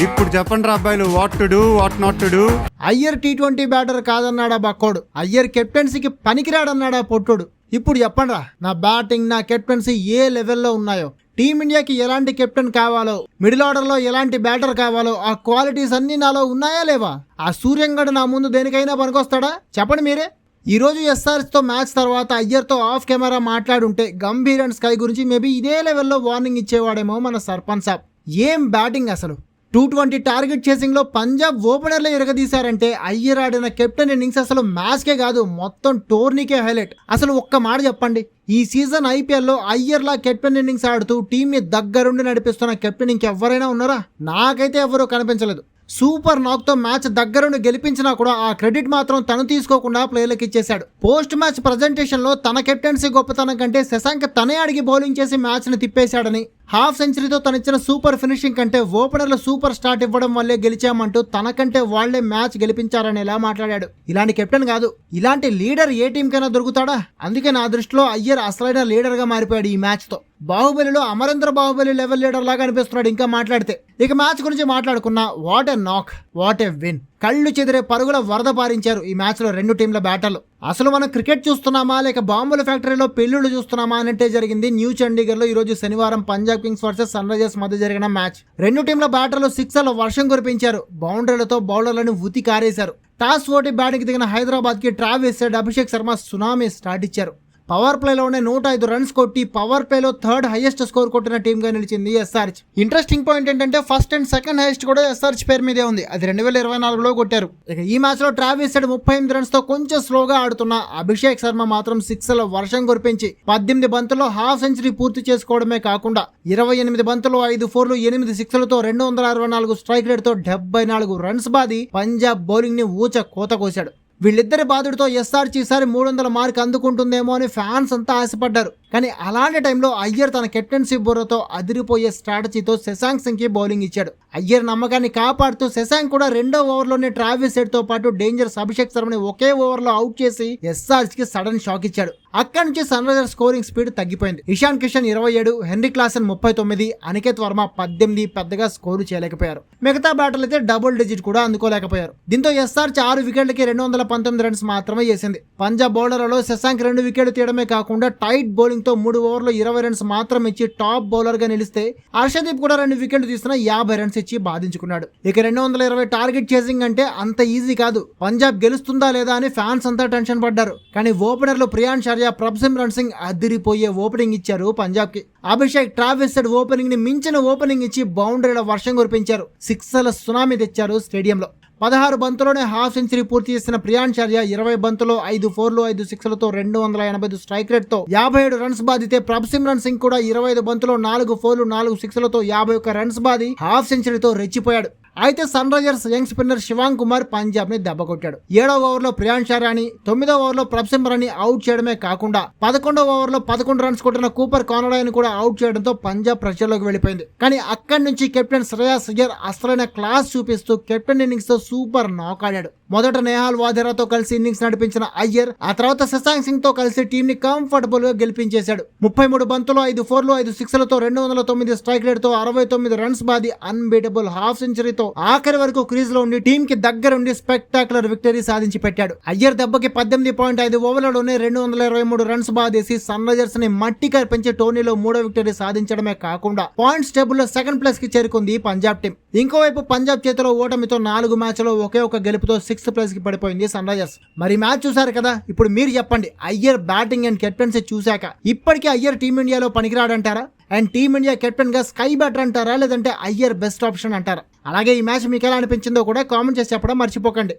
ఇప్పుడు చెప్పండి రా అబ్బాయిలు, what to do what not to do. Iyer టీ20 బ్యాటర్ కాదన్నాడా బక్కోడు, అయ్యర్ కెప్టెన్సీకి పనికిరాడన్నాడా పొట్టోడు. ఇప్పుడు చెప్పండి రా, నా బ్యాటింగ్ నా కెప్టెన్సీ ఏ లెవెల్లో ఉన్నాయో, టీమిండియాకి ఎలాంటి కెప్టెన్ కావాలో, మిడిల్ ఆర్డర్లో ఎలాంటి బ్యాటర్ కావాలో, ఆ క్వాలిటీస్ అన్నీ నాలో ఉన్నాయా లేవా? ఆ సూర్యంగడ్ నా ముందు దేనికైనా పనికొస్తాడా చెప్పండి మీరే. ఈరోజు ఎస్ఆర్ఎస్తో మ్యాచ్ తర్వాత అయ్యర్తో ఆఫ్ కెమెరా మాట్లాడుంటే గంభీర్ అండ్ స్కై గురించి మేబీ ఇదే లెవెల్లో వార్నింగ్ ఇచ్చేవాడేమో మన సర్పంచ్ సాబ్. ఏం బ్యాటింగ్ అసలు. 220 టార్గెట్ చేసింగ్లో పంజాబ్ ఓపెనర్లే ఎరగదీశారంటే అయ్యర్ ఆడిన కెప్టెన్ ఇన్నింగ్స్ అసలు మ్యాచ్కే కాదు మొత్తం టోర్నీకే హైలైట్. అసలు ఒక్క మాట చెప్పండి, ఈ సీజన్ ఐపీఎల్లో అయ్యర్లా కెప్టెన్ ఇన్నింగ్స్ ఆడుతూ టీంని దగ్గరుండి నడిపిస్తున్న కెప్టెన్ ఇంకెవరైనా ఉన్నారా? నాకైతే ఎవరూ కనిపించలేదు. సూపర్ నాక్తో మ్యాచ్ దగ్గరుండి గెలిపించినా కూడా ఆ క్రెడిట్ మాత్రం తను తీసుకోకుండా ప్లేయర్లకు ఇచ్చేశాడు. పోస్ట్ మ్యాచ్ ప్రజెంటేషన్లో తన కెప్టెన్సీ గొప్పతనం కంటే శశాంక్ తనే అడిగి బౌలింగ్ చేసి మ్యాచ్ని తిప్పేశాడని, హాఫ్ సెంచరీతో తనిచ్చిన సూపర్ ఫినిషింగ్ కంటే ఓపెనర్లు సూపర్ స్టార్ట్ ఇవ్వడం వల్లే గెలిచామంటూ తనకంటే వాళ్లే మ్యాచ్ గెలిపించారని ఎలా మాట్లాడాడు. ఇలాంటి కెప్టెన్ కాదు, ఇలాంటి లీడర్ ఏ టీం కైనా దొరుకుతాడా? అందుకే నా దృష్టిలో అయ్యర్ అసలైన లీడర్ గా మారిపోయాడు ఈ మ్యాచ్ తో. బాహుబలిలో అమరేంద్ర బాహుబలి లెవెల్ లీడర్ లాగా అనిపిస్తున్నాడు ఇంకా మాట్లాడితే. ఇక మ్యాచ్ గురించి మాట్లాడుకున్నా, వాట్ ఎ నాక్, వాట్ ఎ విన్. కళ్ళు చెదిరే పరుగుల వరద పారించారు ఈ మ్యాచ్ లో రెండు టీంల బ్యాటర్లు. అసలు మనం క్రికెట్ చూస్తున్నామా లేక బాంబుల ఫ్యాక్టరీలో పెళ్లిళ్ళు చూస్తున్నామా అనంటే జరిగింది న్యూ చండీగఢ్ లో ఈ రోజు శనివారం Punjab Kings versus Sunrisers మధ్య జరిగిన మ్యాచ్. రెండు టీంల బ్యాటర్లు సిక్సర్ల వర్షం కురిపించారు, బౌండరీలతో బౌలర్లను ఉతి కారేశారు. టాస్ ఓటి బ్యాటింగ్ దిగిన హైదరాబాద్ కి Travis head, Abhishek Sharma tsunami start ఇచ్చారు. పవర్ ప్లేలోనే 105 రన్స్ కొట్టి పవర్ ప్లేలో థర్డ్ హైయెస్ట్ స్కోర్ కొట్టిన టీమ్ గా నిలిచింది ఎస్ఆర్హెచ్. ఇంట్రెస్టింగ్ పాయింట్ ఏంటంటే ఫస్ట్ అండ్ సెకండ్ హైయెస్ట్ కూడా ఎస్ఆర్హెచ్ పేరు మీదే ఉంది, అది 2024లో కొట్టారు. ఇక ఈ మ్యాచ్ లో ట్రావిస్ హెడ్ 38 రన్స్ తో కొంచెం స్లోగా ఆడుతున్న అభిషేక్ శర్మ మాత్రం సిక్స్ల వర్షం కురిపించి 18 బంతుల్లో హాఫ్ సెంచరీ పూర్తి చేసుకోవడమే కాకుండా 28 బంతుల్లో 5 ఫోర్లు 8 సిక్స్లతో 264 స్ట్రైక్ రేట్ తో 74 రన్స్ బాది పంజాబ్ బౌలింగ్ ని ఊచ కోత కోశాడు. వీళ్ళిద్దరి బాధుడితో ఎస్ఆర్హెచ్ ఈసారి 300 మార్క్ అందుకుంటుందేమో అని ఫ్యాన్స్ అంతా ఆశపడ్డారు. కానీ అలాంటి టైంలో అయ్యర్ తన కెప్టెన్సీ బుర్రతో అదిరిపోయే స్ట్రాటజీతో శశాంక్ సింగ్ కి బౌలింగ్ ఇచ్చాడు. అయ్యర్ నమ్మకాన్ని కాపాడుతూ శశాంక్ కూడా రెండో ఓవర్లోనే ట్రావిస్ హెడ్ తో పాటు డేంజర్స్ అభిషేక్ శర్మని ఒకే ఓవర్లో అవుట్ చేసి ఎస్ఆర్హెచ్ కి సడన్ షాక్ ఇచ్చాడు. అక్కడి నుంచి సన్ రైజర్స్ స్కోరింగ్ స్పీడ్ తగ్గిపోయింది. ఇషాన్ కిషన్ 27, హెన్రీ క్లాసన్ 39, అనికేత్ వర్మ 18 పెద్దగా స్కోరు చేయలేకపోయారు. మిగతా బ్యాటర్లు అయితే డబుల్ డిజిట్ కూడా అందుకోలేకపోయారు. దీంతో ఎస్ఆర్హెచ్ 6 వికెట్లకి 219 రన్స్ మాత్రమే చేసింది. పంజాబ్ బౌలర్లలో శశాంక్ 2 వికెట్లు తీయడమే కాకుండా టైట్ బౌలింగ్ తో 3 ఓవర్లో 20 రన్స్ మాత్రం ఇచ్చి టాప్ బౌలర్ గా నిలిస్తే హర్షదీప్ కూడా 2 వికెట్లు తీసిన 50 రన్స్ ఇచ్చి బాధించుకున్నాడు. ఇక 220 టార్గెట్ చేసింగ్ అంటే అంత ఈజీ కాదు. పంజాబ్ గెలుస్తుందా లేదా అని ఫ్యాన్స్ అంతా టెన్షన్ పడ్డారు. కానీ ఓపెనర్లు ప్రియాన్ షర్యా, ప్రభ్సిమ్రన్ సింగ్ అదిరిపోయే ఓపెనింగ్ ఇచ్చారు పంజాబ్ కి. అభిషేక్ ట్రావిస్ హెడ్ ఓపెనింగ్ ని మించిన ఓపెనింగ్ ఇచ్చి బౌండరీల వర్షం కురిపించారు. సిక్స్ల సునామీ తెచ్చారు స్టేడియంలో. 16 బంతుల్లోనే హాఫ్ సెంచరీ పూర్తి చేసిన ప్రియాన్ షర్యా 20 బంతుల్లో 5 ఫోర్లు 5 సిక్స్లతో 285 స్ట్రైక్ రేట్ తో 57 రన్స్ బాదితే ప్రభ్సిమ్రన్ సింగ్ కూడా 25 బంతుల్లో 4 ఫోర్లు 4 సిక్స్లతో 51 రన్స్ బాది హాఫ్ సెంచరీతో రెచ్చిపోయాడు. అయితే Sunrisers young spinner Shivang Kumar Punjab ని దెబ్బకొట్టాడు. 7వ ఓవర్లో ప్రియాన్ షర్యాని, 9వ ఓవర్లో ప్రభ్సిమ్రన్ ని అవుట్ చేయడమే కాకుండా 11వ ఓవర్లో 11 రన్స్ కొట్టిన కూపర్ కానడాని కూడా అవుట్ చేయడంతో పంజాబ్ ప్రెషర్లోకి వెళ్ళిపోయింది. కానీ అక్కడి నుంచి కెప్టెన్ శ్రేయాస్ అయ్యర్ అసలైన క్లాస్ చూపిస్తూ కెప్టెన్ ఇన్నింగ్స్ తో సూపర్ నాక్ ఆడాడు. మొదట నేహాల్ వాధేరాతో కలిసి ఇన్నింగ్స్ నడిపించిన అయ్యర్ ఆ తర్వాత శశాంక్ సింగ్ తో కలిసి టీం ని కంఫర్టబుల్ గా గెలిపించేశాడు. 33 బంతుల్లో 5 ఫోర్లు 5 సిక్స్లతో 209 స్ట్రైక్ రేట్ తో 69 రన్స్ బాది అన్బీటబుల్ హాఫ్ సెంచరీతో ఆఖరి వరకు క్రీజ్ లో ఉండి టీం కి దగ్గరుండి స్పెక్టాకులర్ విక్టరీ సాధించి పెట్టాడు. అయ్యర్ దెబ్బకి 18.5 ఓవర్లలోనే 223 రన్స్ బాధేసి సన్ రైజర్స్ ని మట్టి కనిపించి టోర్నీలో 3వ విక్టరీ సాధించడమే కాకుండా పాయింట్స్ టేబుల్ లో సెకండ్ ప్లేస్ కి చేరుకుంది పంజాబ్ టీం. ఇంకోవైపు పంజాబ్ చేతిలో ఓటమితో 4 మ్యాచ్లో ఒకే ఒక గెలుపుతో 6th ప్లేస్ కి పడిపోయింది సన్ రైజర్స్. మరి మ్యాచ్ చూసారు కదా, ఇప్పుడు మీరు చెప్పండి, అయ్యర్ బ్యాటింగ్ అండ్ కెప్టెన్సీ చూశాక ఇప్పటికీ అయ్యర్ టీమిండియాలో పనికిరాడంటారా? అండ్ టీమిండియా కెప్టెన్ గా స్కై బ్యాటర్ అంటారా, లేదంటే అయ్యర్ బెస్ట్ ఆప్షన్ అంటారా? అలాగే ఈ మ్యాచ్ మీకు ఎలా అనిపించిందో కూడా కామెంట్ చేసి చెప్పడం మర్చిపోకండి.